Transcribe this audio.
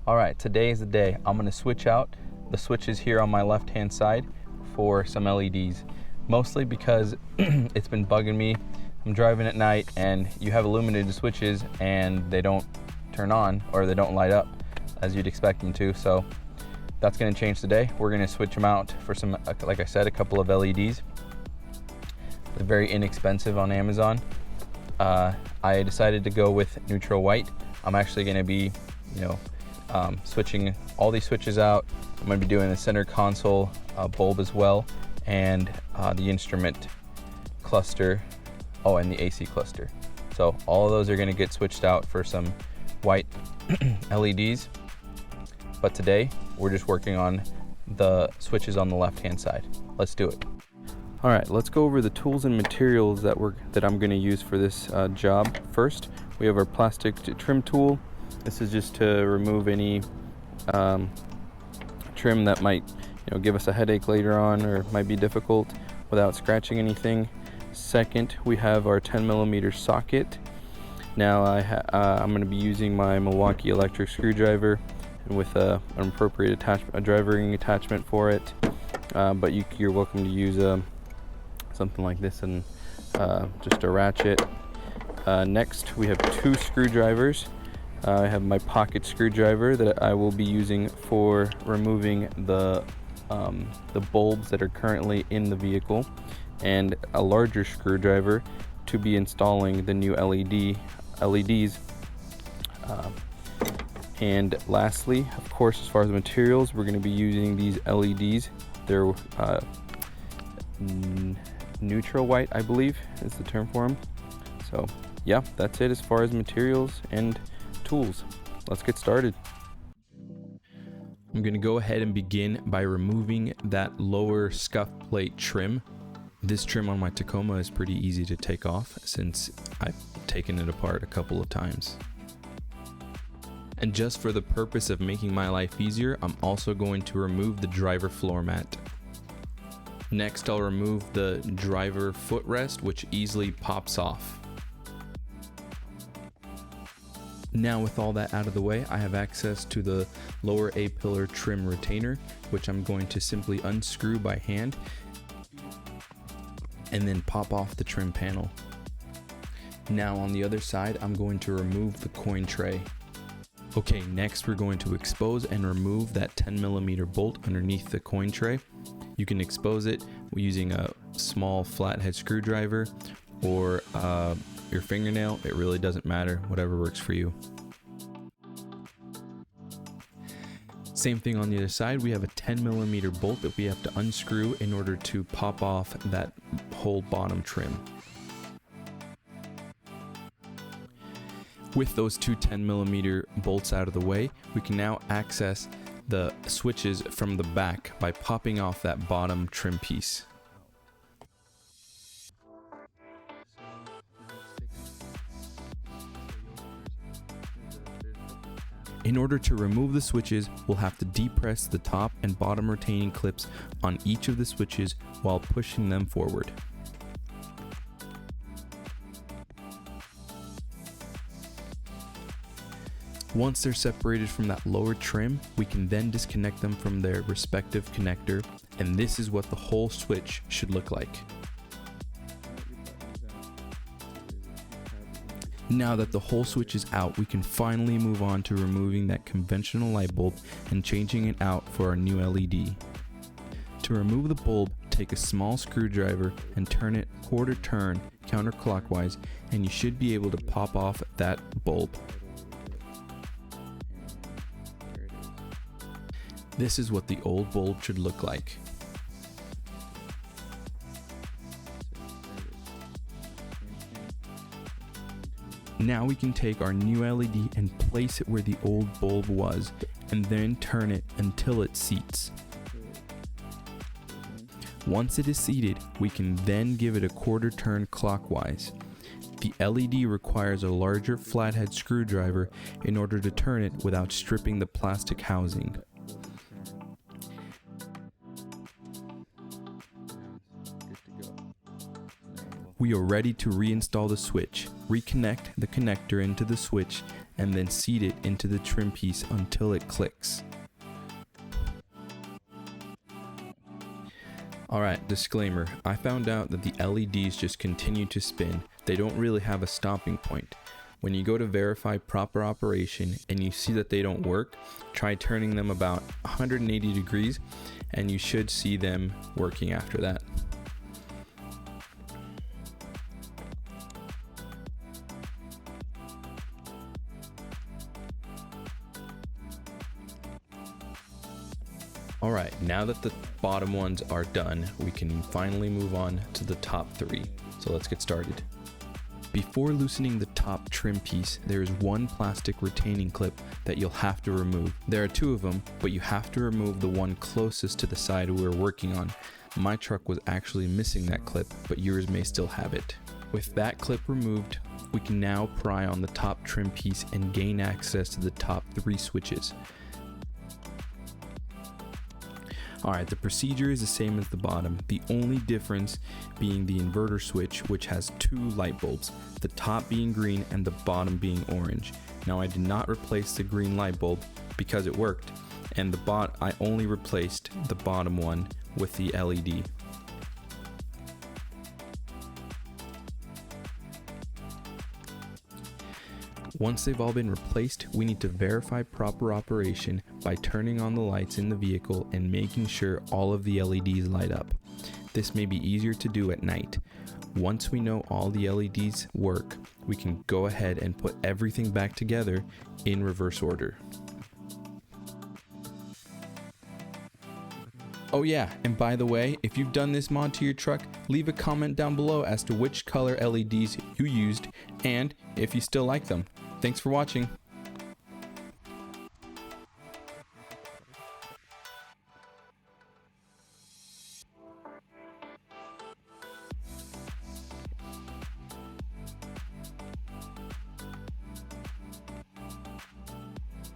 Alright, today is the day. I'm going to switch out the switches here on my left hand side for some LEDs. Mostly because it's been bugging me. I'm driving at night and you have illuminated switches and they don't turn on or they don't light up as you'd expect them to. So that's going to change today. We're going to switch them out for some, like I said, a couple of LEDs. They're very inexpensive on Amazon. I decided to go with neutral white. I'm actually going to be, switching all these switches out. I'm going to be doing the center console bulb as well, and the instrument cluster, and the AC cluster. So all of those are going to get switched out for some white LEDs. But today we're just working on the switches on the left hand side. Let's do it. All right, let's go over the tools and materials that I'm going to use for this job. First, we have our plastic trim tool. This is just to remove any trim that might, give us a headache later on or might be difficult without scratching anything. Second, we have our 10mm socket. Now I'm going to be using my Milwaukee electric screwdriver with an appropriate attachment, a driver ring attachment for it. But you're welcome to use something like this and just a ratchet. Next, we have two screwdrivers. I have my pocket screwdriver that I will be using for removing the bulbs that are currently in the vehicle, and a larger screwdriver to be installing the new LEDs. And lastly, of course, as far as materials, we're going to be using these LEDs. They're neutral white, I believe is the term for them. So yeah, that's it as far as materials and tools. Let's get started. I'm going to go ahead and begin by removing that lower scuff plate trim. This trim on my Tacoma is pretty easy to take off since I've taken it apart a couple of times. And just for the purpose of making my life easier, I'm also going to remove the driver floor mat. Next, I'll remove the driver footrest, which easily pops off. Now with all that out of the way, I have access to the lower A-pillar trim retainer, which I'm going to simply unscrew by hand and then pop off the trim panel. Now on the other side, I'm going to remove the coin tray. Okay, next we're going to expose and remove that 10mm bolt underneath the coin tray. You can expose it using a small flathead screwdriver or your fingernail. It really doesn't matter, whatever works for you. Same thing on the other side, we have a 10mm bolt that we have to unscrew in order to pop off that whole bottom trim. With those two 10mm bolts out of the way, we can now access the switches from the back by popping off that bottom trim piece. In order to remove the switches, we'll have to depress the top and bottom retaining clips on each of the switches while pushing them forward. Once they're separated from that lower trim, we can then disconnect them from their respective connector, and this is what the whole switch should look like. Now that the whole switch is out, we can finally move on to removing that conventional light bulb and changing it out for our new LED. To remove the bulb, take a small screwdriver and turn it quarter turn counterclockwise, and you should be able to pop off that bulb. This is what the old bulb should look like. Now we can take our new LED and place it where the old bulb was, and then turn it until it seats. Once it is seated, we can then give it a quarter turn clockwise. The LED requires a larger flathead screwdriver in order to turn it without stripping the plastic housing. We are ready to reinstall the switch. Reconnect the connector into the switch and then seat it into the trim piece until it clicks. Alright, disclaimer, I found out that the LEDs just continue to spin. They don't really have a stopping point. When you go to verify proper operation and you see that they don't work, try turning them about 180 degrees and you should see them working after that. Alright, now that the bottom ones are done, we can finally move on to the top three. So let's get started. Before loosening the top trim piece, there is one plastic retaining clip that you'll have to remove. There are two of them, but you have to remove the one closest to the side we're working on. My truck was actually missing that clip, but yours may still have it. With that clip removed, we can now pry on the top trim piece and gain access to the top three switches. Alright, the procedure is the same as the bottom, the only difference being the inverter switch, which has two light bulbs, the top being green and the bottom being orange. Now I did not replace the green light bulb because it worked, and I only replaced the bottom one with the LED. Once they've all been replaced, we need to verify proper operation by turning on the lights in the vehicle and making sure all of the LEDs light up. This may be easier to do at night. Once we know all the LEDs work, we can go ahead and put everything back together in reverse order. Oh yeah, and by the way, if you've done this mod to your truck, leave a comment down below as to which color LEDs you used and if you still like them. Thanks for watching.